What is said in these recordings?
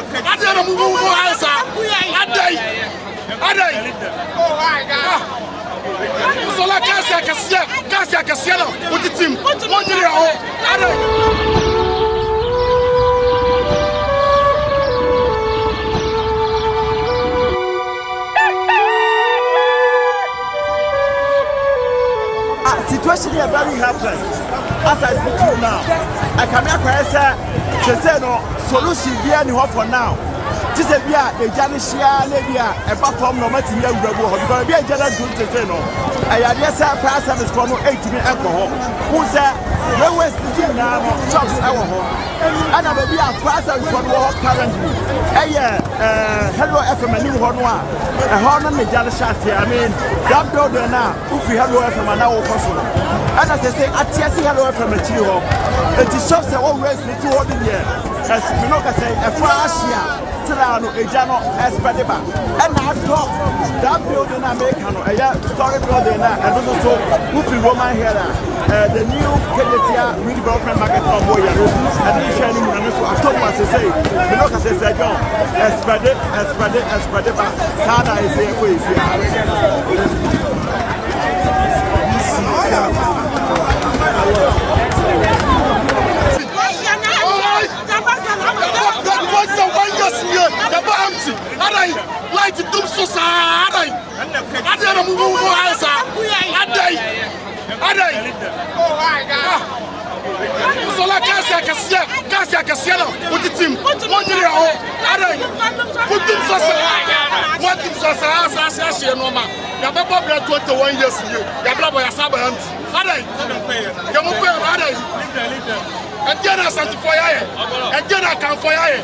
Adana mumu answer. Adai. Oh my God. Sola Kasia Kasiano with the team. One year old. Situation here very helpless. As I speak to you now, I come here to say no solution here for now. This is where the Janishia Libya and perform no matter here because we are just doing to say no. I had yes, price service for no 18 alcohol. Who's that? Where was the team now? Jobs our home. And I will be a price service for work currently. Hello FM and new one. A horn on the Janishia. I mean, that builder now, if we hello FM and now possible. And as I say, at TSC hello FM at you home. And the shops are always the 2 ordinary year. As you know, I say, a flash here. Ejano Espediba. And I talk that building American, a story building, and also Mufi Roman here. The new Kenetia redevelopment market from Boya. And then sharing and so I told us to say, you know, as I said, John, Espediba, Sada is here, who is here. Light to do so sad. Adana mumu answer. Adai. Oh my God. Sola Kasia Kasiano with the team. One year old. Adai. Put them so sad. What them so sad? Normal. Yababa be 21 years you. Yababa Yasaba Hunt. Adai. Yamupe Adai. And then I sent for you. And then I can for you.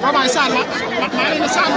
Mama san, ma san,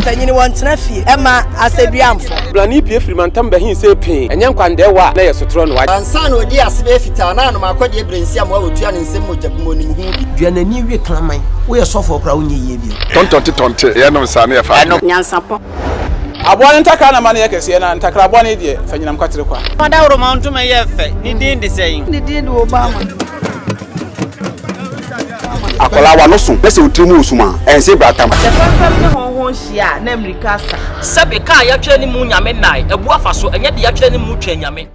Tanyini wantena fie ema aseduamfo blani pie frimantam bahin se pin enye nkwande wa na yesotro no wa ansa no di asebe fita na no makodi ebrensia mo awotua ne nsem mojabmo nim hu bi duanani wie klaman wo ye sofo kra wo nye yie bi tontonte ye no sa na ye fa nyansapo aboa ntaka na mane yekese na ntakra aboa ne die fanyinam kwatere kwa mada woro ma ntuma ye fe ni din de sei ni din de Obama akola wa no so pese utrimu usuma ense bratam tefam ne honhon hia na America sa sabe ka ya twa ni mu nyame nai ebu afa so enye de ya twa ni mu twa nyame